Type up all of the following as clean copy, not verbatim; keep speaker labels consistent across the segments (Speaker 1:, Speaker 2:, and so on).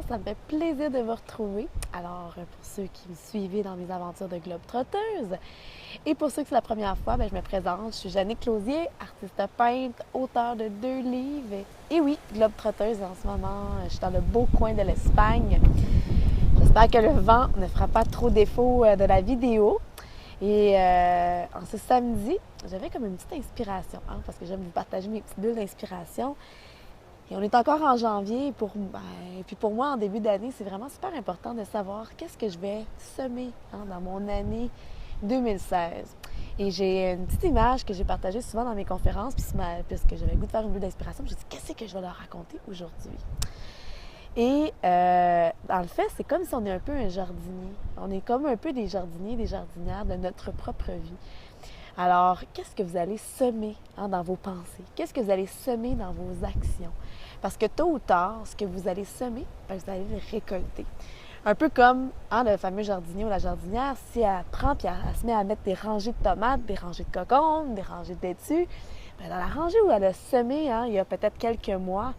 Speaker 1: ça me fait plaisir de vous retrouver. Alors, pour ceux qui me suivent dans mes aventures de globe-trotteuse et pour ceux que c'est la première fois, je me présente. Je suis Jannick Closier, artiste peintre, auteure de 2 livres. Et oui, globe-trotteuse en ce moment. Je suis dans le beau coin de l'Espagne. J'espère que le vent ne fera pas trop défaut de la vidéo. Et en ce samedi, j'avais comme une petite inspiration, parce que j'aime vous partager mes petites bulles d'inspiration. Et on est encore en janvier. Et puis pour moi, en début d'année, c'est vraiment super important de savoir qu'est-ce que je vais semer dans mon année 2016. Et j'ai une petite image que j'ai partagée souvent dans mes conférences, puisque j'avais le goût de faire une bulle d'inspiration, j'ai dit qu'est-ce que je vais leur raconter aujourd'hui? Et dans le fait, c'est comme si on est un peu un jardinier. On est comme un peu des jardiniers, des jardinières de notre propre vie. Alors, qu'est-ce que vous allez semer dans vos pensées? Qu'est-ce que vous allez semer dans vos actions? Parce que tôt ou tard, ce que vous allez semer, vous allez le récolter. Un peu comme le fameux jardinier ou la jardinière, si elle prend et elle se met à mettre des rangées de tomates, des rangées de cocombes, des rangées de laitues, dans la rangée où elle a semé, il y a peut-être quelques mois,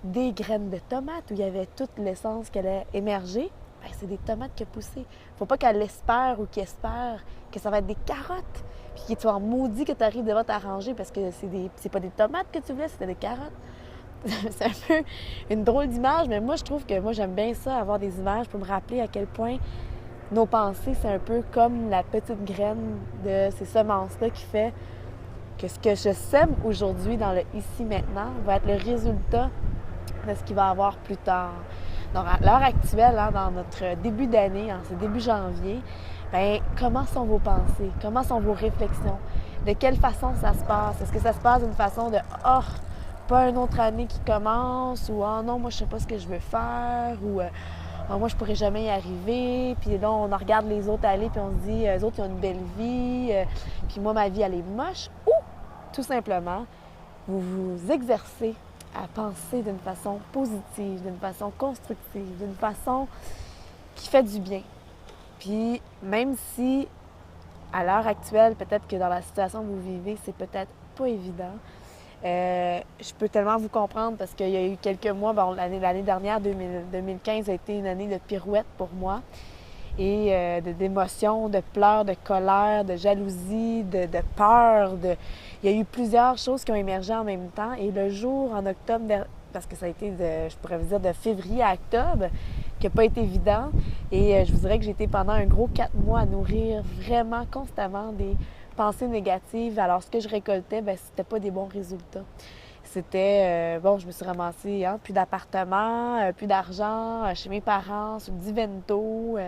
Speaker 1: des graines de tomates où il y avait toute l'essence qu'elle a émergée, c'est des tomates qui ont poussé. Il ne faut pas qu'elle espère ou qu'elle espère que ça va être des carottes. Puis qu'il soit maudit que tu arrives devant ta rangée parce que c'est pas des tomates que tu voulais, c'était des carottes. C'est un peu une drôle d'image, mais moi, je trouve que j'aime bien ça, avoir des images pour me rappeler à quel point nos pensées, c'est un peu comme la petite graine de ces semences-là qui fait que ce que je sème aujourd'hui dans le ici-maintenant va être le résultat de ce qu'il va y avoir plus tard. Donc, à l'heure actuelle, dans notre début d'année, c'est début janvier, comment sont vos pensées? Comment sont vos réflexions? De quelle façon ça se passe? Est-ce que ça se passe d'une façon de « Oh, pas une autre année qui commence » ou « Oh non, moi, je sais pas ce que je veux faire » ou « Oh, moi, je pourrais jamais y arriver » puis là, on regarde les autres aller puis on se dit « Eux autres, ils ont une belle vie puis moi, ma vie, elle est moche » ou tout simplement, vous vous exercez à penser d'une façon positive, d'une façon constructive, d'une façon qui fait du bien. Puis même si, à l'heure actuelle, peut-être que dans la situation que vous vivez, c'est peut-être pas évident, je peux tellement vous comprendre parce qu'il y a eu quelques mois, l'année dernière, 2015, a été une année de pirouette pour moi. Et d'émotions, de pleurs, de colère, de jalousie, de peur. Il y a eu plusieurs choses qui ont émergé en même temps. Et le jour en octobre, parce que ça a été, je pourrais vous dire, de février à octobre, qui n'a pas été évident. Et je vous dirais que j'ai été pendant un gros 4 mois à nourrir vraiment constamment des pensées négatives. Alors, ce que je récoltais, c'était pas des bons résultats. C'était, je me suis ramassée, plus d'appartement, plus d'argent, chez mes parents, sur le Divento,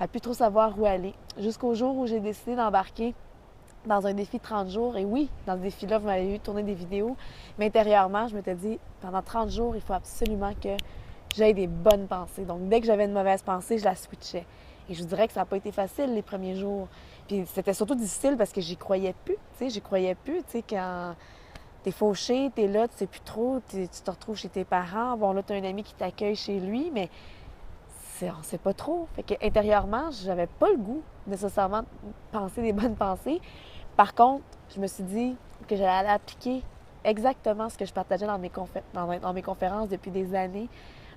Speaker 1: à plus trop savoir où aller. Jusqu'au jour où j'ai décidé d'embarquer dans un défi de 30 jours. Et oui, dans ce défi-là, vous m'avez vu tourner des vidéos, mais intérieurement, je m'étais dit, pendant 30 jours, il faut absolument que j'aie des bonnes pensées. Donc, dès que j'avais une mauvaise pensée, je la switchais. Et je vous dirais que ça n'a pas été facile les premiers jours. Puis c'était surtout difficile parce que j'y croyais plus, quand t'es fauché, t'es là, tu sais plus trop, tu te retrouves chez tes parents. Bon, là, t'as un ami qui t'accueille chez lui, mais on sait pas trop. Fait que intérieurement, j'avais pas le goût nécessairement de penser des bonnes pensées. Par contre, je me suis dit que j'allais appliquer exactement ce que je partageais dans mes conférences depuis des années.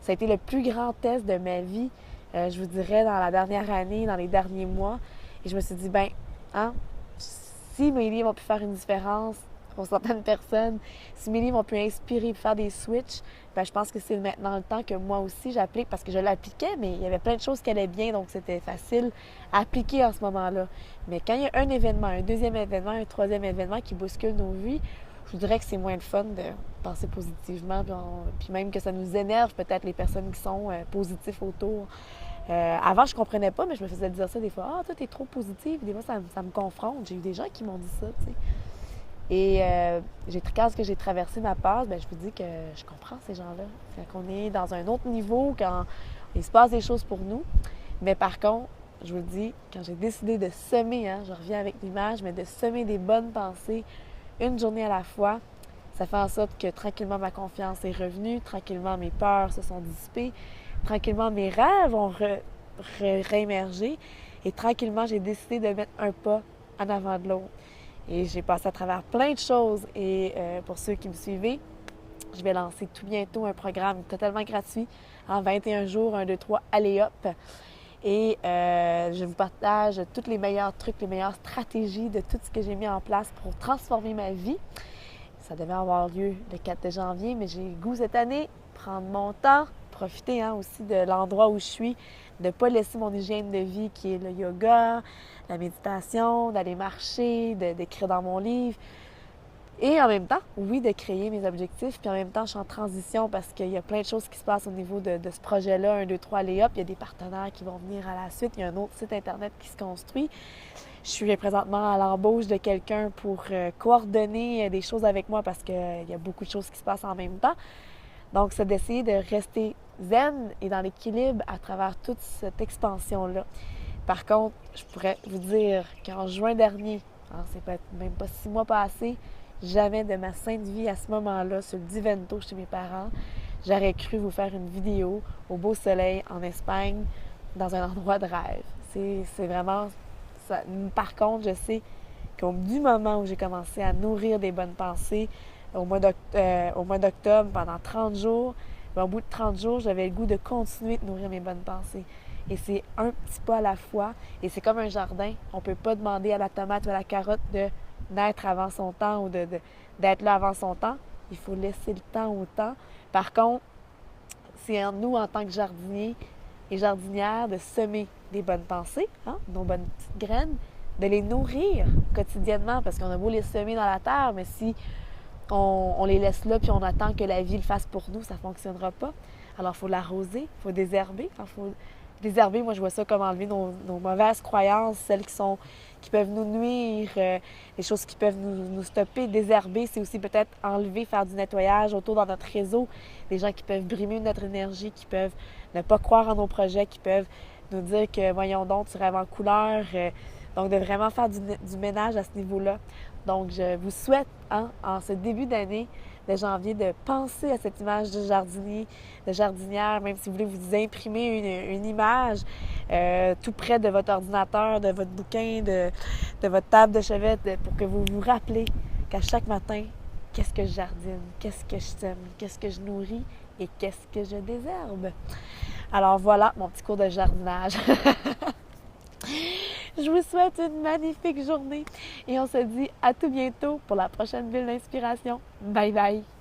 Speaker 1: Ça a été le plus grand test de ma vie, je vous dirais, dans la dernière année, dans les derniers mois. Et je me suis dit, si mes livres ont pu faire une différence pour certaines personnes, si mes livres ont pu inspirer et faire des switches, je pense que c'est maintenant le temps que moi aussi j'applique, parce que je l'appliquais, mais il y avait plein de choses qui allaient bien, donc c'était facile à appliquer en ce moment-là. Mais quand il y a un événement, un deuxième événement, un troisième événement qui bouscule nos vies, je vous dirais que c'est moins le fun de penser positivement, puis même que ça nous énerve peut-être les personnes qui sont positives autour. Avant, je comprenais pas, mais je me faisais dire ça des fois. « Ah, toi, t'es trop positive. » Des fois, ça me confronte. J'ai eu des gens qui m'ont dit ça, tu sais. Et quand j'ai traversé ma passe, je vous dis que je comprends ces gens-là. C'est qu'on est dans un autre niveau, quand il se passe des choses pour nous. Mais par contre, je vous le dis, quand j'ai décidé de semer, je reviens avec l'image, mais de semer des bonnes pensées, une journée à la fois, ça fait en sorte que tranquillement ma confiance est revenue, tranquillement mes peurs se sont dissipées, tranquillement mes rêves ont réémergé et tranquillement j'ai décidé de mettre un pas en avant de l'autre. Et j'ai passé à travers plein de choses et pour ceux qui me suivez, Je vais lancer tout bientôt un programme totalement gratuit en 21 jours, 1, 2, 3, allez hop! Et je vous partage tous les meilleurs trucs, les meilleures stratégies de tout ce que j'ai mis en place pour transformer ma vie. Ça devait avoir lieu le 4 janvier, mais j'ai le goût cette année, prendre mon temps, profiter aussi de l'endroit où je suis, de ne pas laisser mon hygiène de vie qui est le yoga, la méditation, d'aller marcher, d'écrire dans mon livre. Et en même temps, oui, de créer mes objectifs. Puis en même temps, je suis en transition parce qu'il y a plein de choses qui se passent au niveau de ce projet-là, 1, 2, 3, allez hop. Il y a des partenaires qui vont venir à la suite. Il y a un autre site Internet qui se construit. Je suis présentement à l'embauche de quelqu'un pour coordonner des choses avec moi parce qu'il y a beaucoup de choses qui se passent en même temps. Donc, c'est d'essayer de rester zen et dans l'équilibre à travers toute cette expansion-là. Par contre, je pourrais vous dire qu'en juin dernier, c'est peut-être même pas 6 mois passés, jamais de ma sainte vie à ce moment-là, sur le Divento chez mes parents, j'aurais cru vous faire une vidéo au beau soleil en Espagne, dans un endroit de rêve. C'est vraiment ça. Par contre, je sais du moment où j'ai commencé à nourrir des bonnes pensées, au mois d'octobre, pendant 30 jours, au bout de 30 jours, j'avais le goût de continuer de nourrir mes bonnes pensées. Et c'est un petit pas à la fois. Et c'est comme un jardin. On ne peut pas demander à la tomate ou à la carotte de naître avant son temps ou d'être là avant son temps. Il faut laisser le temps au temps. Par contre, c'est en nous, en tant que jardiniers et jardinières, de semer des bonnes pensées, nos bonnes petites graines, de les nourrir quotidiennement, parce qu'on a beau les semer dans la terre, mais si on les laisse là puis on attend que la vie le fasse pour nous, ça ne fonctionnera pas. Alors, il faut l'arroser, il faut désherber. Désherber, moi, je vois ça comme enlever nos mauvaises croyances, celles qui peuvent nous nuire, les choses qui peuvent nous stopper. Désherber, c'est aussi peut-être enlever, faire du nettoyage autour dans notre réseau, des gens qui peuvent brimer notre énergie, qui peuvent ne pas croire en nos projets, qui peuvent nous dire que, voyons donc, tu rêves en couleur. Donc, de vraiment faire du ménage à ce niveau-là. Donc, je vous souhaite, en ce début d'année de janvier, de penser à cette image de jardinier, de jardinière, même si vous voulez vous imprimer une image tout près de votre ordinateur, de votre bouquin, de votre table de chevet, pour que vous vous rappelez qu'à chaque matin, qu'est-ce que je jardine, qu'est-ce que je sème, qu'est-ce que je nourris et qu'est-ce que je désherbe. Alors voilà, mon petit cours de jardinage. Je vous souhaite une magnifique journée et on se dit à tout bientôt pour la prochaine bulle d'inspiration. Bye bye!